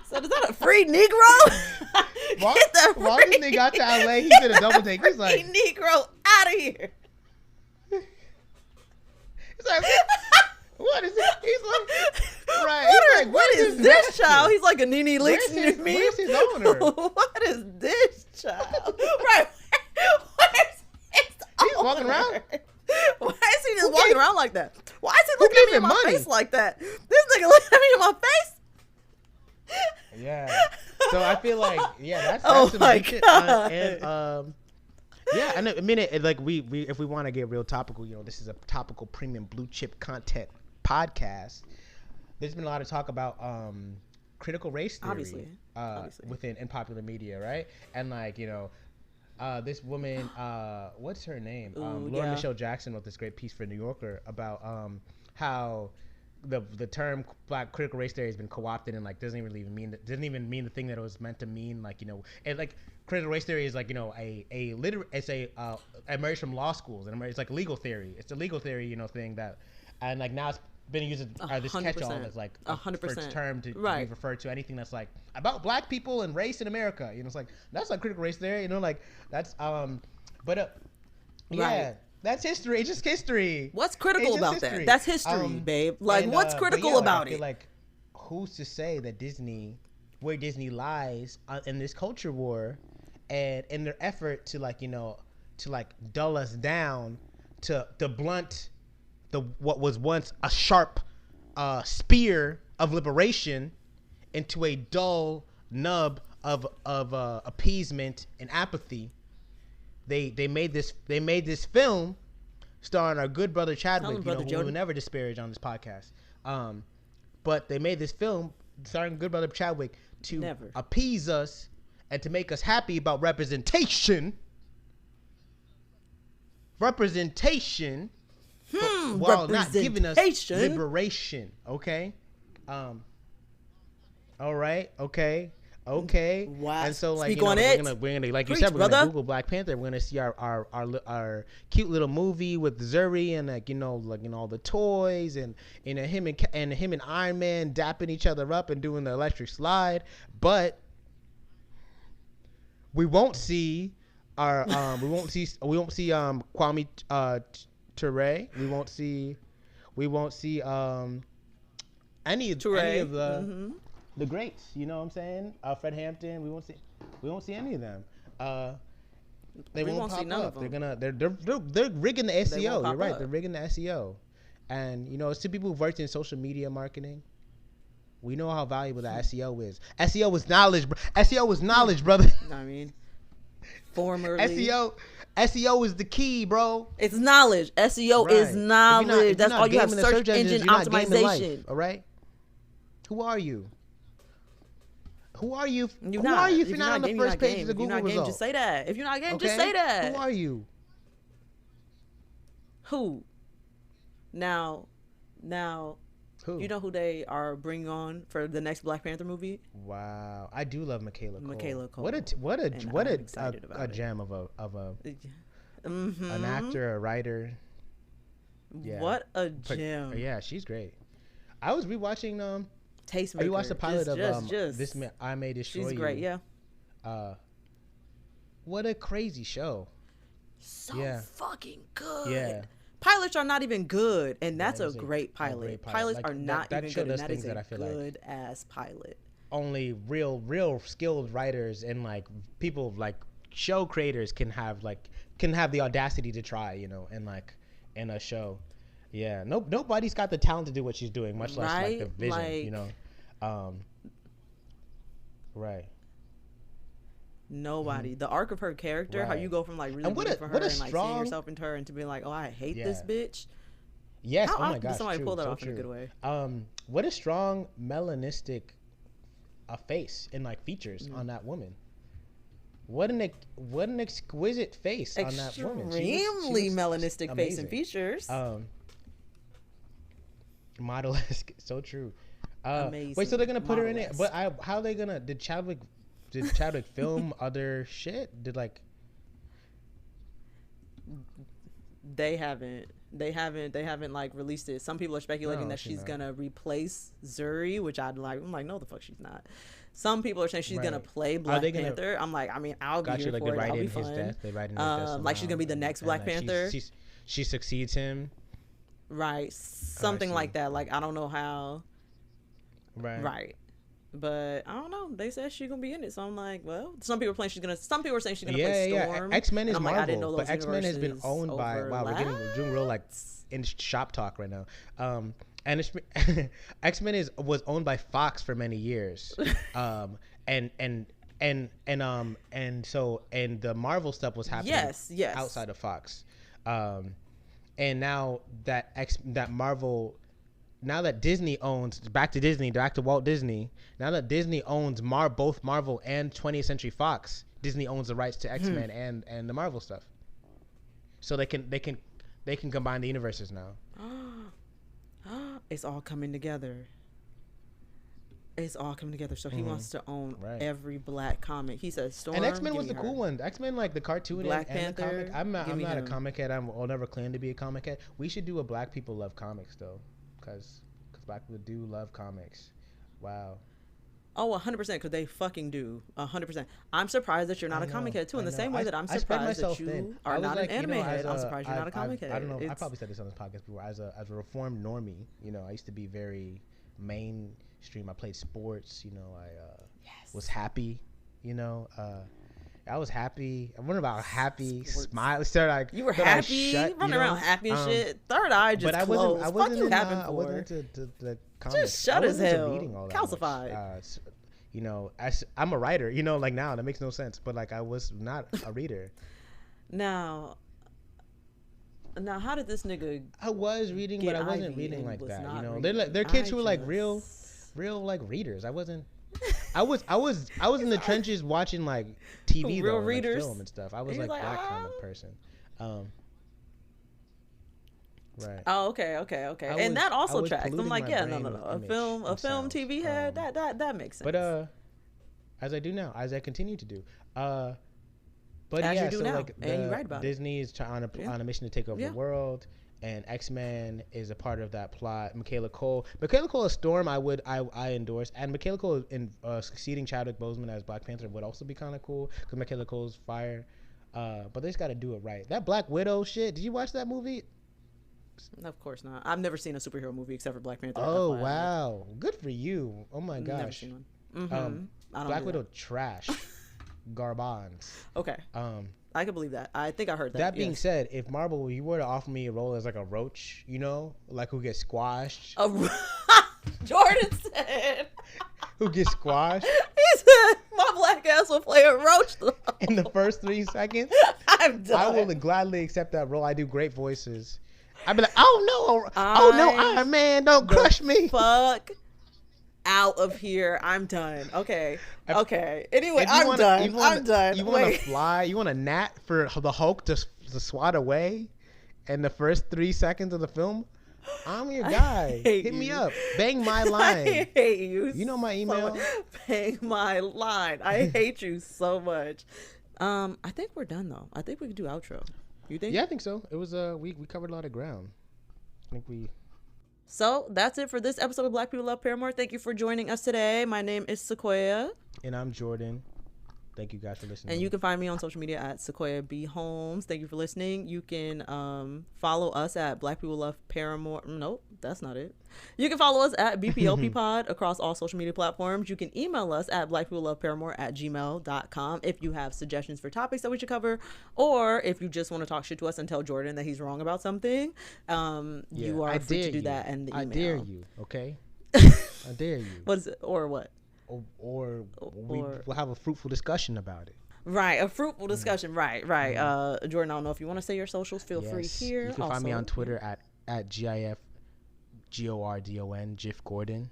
S2: So is that a free Negro? Get the
S1: Walt
S2: free
S1: Disney got to LA. He did a double take. He's
S2: free
S1: like,
S2: Negro out of here.
S1: he's like, what is it? He's like, right.
S2: What,
S1: He's like,
S2: what is this child? He's like a Nene Leakes
S1: Where's his-
S2: meme.
S1: where's his owner?
S2: What is this child? Right. Where's his
S1: He's
S2: owner?
S1: walking around?
S2: Why is he just
S1: Who
S2: walking
S1: gave-
S2: around like that? Why is he
S1: Who
S2: looking at
S1: gave
S2: me in
S1: him
S2: my
S1: money?
S2: face like that? This nigga looking at me in my face?
S1: Yeah. So I feel like, yeah, that's
S2: Oh
S1: some
S2: my
S1: big shit.
S2: God.
S1: Yeah, and I mean, like we if we want to get real topical, this is a topical premium blue chip content podcast. There's been a lot of talk about critical race theory,
S2: Obviously.
S1: within in popular media, right? And like this woman, what's her name?
S2: Ooh,
S1: Laura
S2: yeah.
S1: Michelle Jackson wrote this great piece for New Yorker about how the term black critical race theory has been co-opted and like doesn't even mean the thing that it was meant to mean. Like and like critical race theory is like emerged from law schools, and it's like legal theory. It's a legal theory thing that, and like now been using this catch-all as like a
S2: 100%
S1: term to be
S2: right.
S1: referred to anything that's like about black people and race in America. You know, it's like that's not critical race theory. You know, like that's but yeah,
S2: Right.
S1: that's history. It's just history.
S2: What's critical
S1: It's just
S2: about that?
S1: history.
S2: That's history, babe. Like,
S1: And,
S2: what's
S1: but
S2: critical
S1: yeah, like,
S2: about
S1: I feel
S2: it?
S1: like who's to say that Disney, where Disney lies in this culture war, and in their effort to like to like dull us down, to blunt what was once a sharp spear of liberation into a dull nub of appeasement and apathy. They made this film starring our good brother Chadwick,
S2: Brother
S1: who we will never disparage on this podcast. But they made this film starring good brother Chadwick to appease us and to make us happy about representation. While not giving us liberation. Okay. All right. Okay.
S2: Wow.
S1: And so like
S2: Speak on it.
S1: we're gonna like
S2: Preach,
S1: you said, we're
S2: brother.
S1: gonna Google Black Panther. We're gonna see our cute little movie with Zuri and all the toys and him and Iron Man dapping each other up and doing the electric slide. But we won't see Kwame Ture. We won't see any of the greats. You know what I'm saying? Fred Hampton. We won't see any of them. They won't
S2: see
S1: pop
S2: none
S1: up.
S2: of them.
S1: They're rigging the SEO. You're right.
S2: up.
S1: They're rigging the SEO. And it's to people who've worked in social media marketing. We know how valuable the SEO is. SEO is knowledge, bro. SEO is knowledge, brother.
S2: I mean, formerly
S1: SEO is the key, bro.
S2: It's knowledge. SEO is knowledge. That's all you have. Search engine optimization.
S1: All right. Who are you? Who are you?
S2: You're
S1: Who
S2: not.
S1: are you if
S2: If
S1: you're not on the first page of the
S2: If you're
S1: Google
S2: not game,
S1: results?
S2: just say that. If you're not game,
S1: Okay?
S2: just say that.
S1: Who are you?
S2: Who? Now,
S1: Who?
S2: you know who they are bringing on for the next Black Panther movie?
S1: Wow, I do love Michaela Cole.
S2: Michaela Cole.
S1: What
S2: And I'm excited
S1: a
S2: about it.
S1: gem of an
S2: Mm-hmm.
S1: actor, a writer. Yeah.
S2: What a gem.
S1: Yeah, she's great. I was rewatching
S2: Tastemaker.
S1: Have you watched the pilot of
S2: just.
S1: I May Destroy You?
S2: She's great, yeah.
S1: What a crazy show.
S2: So fucking good.
S1: Yeah.
S2: Pilots are not even good, and that's a
S1: is
S2: great pilot.
S1: great pilot.
S2: Pilots
S1: Like,
S2: are not
S1: that
S2: even
S1: show
S2: good,
S1: does
S2: and that
S1: things
S2: is
S1: that
S2: a
S1: I feel like
S2: good ass pilot.
S1: Only real skilled writers and like people like show creators can have the audacity to try, and like in a show. Yeah. Nobody's got the talent to do what she's doing, much less like the vision, right.
S2: Nobody. The arc of her character, how
S1: Right.
S2: you go from like really
S1: And
S2: rooting for her and like seeing
S1: strong-
S2: yourself into her and to being like, oh, I hate this bitch.
S1: Yes.
S2: How
S1: Oh my
S2: often does
S1: gosh.
S2: somebody
S1: True,
S2: pull that
S1: so
S2: off in a
S1: true.
S2: good way?
S1: What a strong melanistic face and like features on that woman. What an exquisite face on that woman. She
S2: Extremely
S1: looks
S2: melanistic face and
S1: amazing.
S2: features.
S1: Model-esque, so true.
S2: Amazing.
S1: Wait, so they're gonna put her in it?
S2: Model-esque.
S1: But how are they gonna? Did Chadwick film other shit? Did like?
S2: They haven't like released it. Some people are speculating
S1: No,
S2: that
S1: she's
S2: she's
S1: not.
S2: gonna replace Zuri, which I'm like, no, the fuck she's not. Some people are saying she's gonna
S1: Right.
S2: play
S1: Are
S2: Black
S1: they gonna-
S2: Panther. I'm like, I'll be
S1: Got you
S2: here
S1: like
S2: for
S1: they
S2: it.
S1: write
S2: That'll
S1: in
S2: be
S1: his
S2: fun.
S1: death. They write in his death.
S2: Like she's
S1: somehow,
S2: gonna be the next Black
S1: like,
S2: Panther.
S1: She succeeds him.
S2: Right, something
S1: see.
S2: like that. Like I don't know how.
S1: Right.
S2: But I don't know. They said she's gonna be in it, so I'm like, well, some people are saying she's gonna play
S1: Yeah.
S2: Storm.
S1: X-Men is
S2: and I'm like,
S1: Marvel,
S2: I didn't know those
S1: but X-Men has been
S2: universes
S1: owned by. Wow, we're doing real like in shop talk right now. And it's, X-Men was owned by Fox for many years. And the Marvel stuff was happening
S2: Yes.
S1: outside of Fox. And now that Marvel, now that Disney owns, back to Walt Disney, now that Disney owns both Marvel and 20th Century Fox, Disney owns the rights to X-Men and the Marvel stuff. So they can combine the universes now.
S2: It's all coming together. So he wants to own every Black comic. He says Storm.
S1: And X-Men
S2: give
S1: was
S2: me
S1: the
S2: her.
S1: cool one. X-Men, like the cartoon
S2: Black
S1: and the
S2: Panther,
S1: comic. I'm
S2: give me
S1: not a
S2: him.
S1: comic head. I'll never claim to be a comic head. We should do a Black people love comics though, because black people do love comics. Wow.
S2: Oh, 100%, because they fucking do. 100%. I'm surprised that you're not a comic head, too. In the same way that I'm surprised that you are not an anime head, I'm surprised you're not a comic head.
S1: I don't know. I probably said this on this podcast before. As a reformed normie, I used to be very mainstream. I played sports. I was happy. I was happy. I wonder about happy, smile.
S2: You were happy, running around happy and shit. Third eye just closed. I wasn't
S1: I wasn't into the comics.
S2: Just shut as hell.
S1: Calcified. I'm a writer. Like now that makes no sense. But like I was not a reader.
S2: Now, how did this nigga?
S1: I was reading, but I wasn't reading like that. They're kids who were like real like readers. I wasn't. I was in the trenches watching like TV,
S2: real
S1: though,
S2: readers,
S1: like film and stuff. I was like that kind of person. Right.
S2: Oh, okay. And that also tracks. I'm like, yeah, no. A film TV head, that makes sense.
S1: But as I do now, as I continue to do. But
S2: as
S1: yeah,
S2: you do
S1: so
S2: now,
S1: like
S2: and you write about
S1: Disney is on a mission to take over the world. And X-Men is a part of that plot. Michaela Cole as Storm, I endorse, and Michaela Cole in succeeding Chadwick Boseman as Black Panther would also be kind of cool because Michaela Cole's fire. But they just got to do it right. That Black Widow shit. Did you watch that movie?
S2: Of course not. I've never seen a superhero movie except for Black Panther.
S1: Oh wow, good for you. Oh my gosh.
S2: Never seen one.
S1: Black Widow trash, garbans.
S2: Okay. I can believe that. I think I heard that.
S1: That being said, if Marvel, you were to offer me a role as like a roach, like who gets squashed.
S2: Jordan said.
S1: Who gets squashed?
S2: He said, my black ass will play a roach.
S1: In the first 3 seconds?
S2: I'm done.
S1: I will gladly accept that role. I do great voices. I'd be like, oh no, Iron Man, don't crush me.
S2: Fuck out of here. I'm done. Okay. Anyway, I'm done.
S1: You want to fly? You want a gnat for the Hulk to swat away in the first 3 seconds of the film? I'm your guy. Hit me up. Bang my line.
S2: I hate you.
S1: You know my email.
S2: Bang my line. I hate you so much. I think we're done though. I think we can do outro. You think?
S1: Yeah, I think so. It was we covered a lot of ground. I think we.
S2: So that's it for this episode of Black People Love Paramore. Thank you for joining us today. My name is Sequoia.
S1: And I'm Jordan. Thank you guys for listening.
S2: And you can find me on social media at Sequoia B Holmes. Thank you for listening. You can follow us at Black People Love Paramore. Nope, that's not it. You can follow us at BPLP Pod across all social media platforms. You can email us at blackpeopleloveparamore@gmail.com if you have suggestions for topics that we should cover, or if you just want to talk shit to us and tell Jordan that he's wrong about something. You are free to do that in the email.
S1: I dare you, okay? I dare you.
S2: Or what?
S1: Or we'll have a fruitful discussion about it.
S2: Right, a fruitful discussion. Right. Jordan, I don't know if you want to say your socials. Feel free here.
S1: You can find me on Twitter at GIF GORDON Jiff Gordon.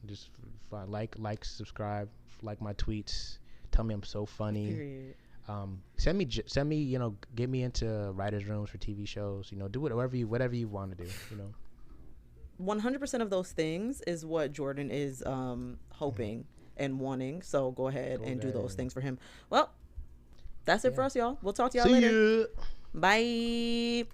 S1: Just like, subscribe, like my tweets. Tell me I'm so funny.
S2: Period.
S1: Send me. Get me into writers' rooms for TV shows. Do whatever you want to do.
S2: 100% of those things is what Jordan is hoping and wanting. So go ahead and do those things for him. Well, that's it for us, y'all. We'll talk to y'all later.
S1: See ya.
S2: Bye.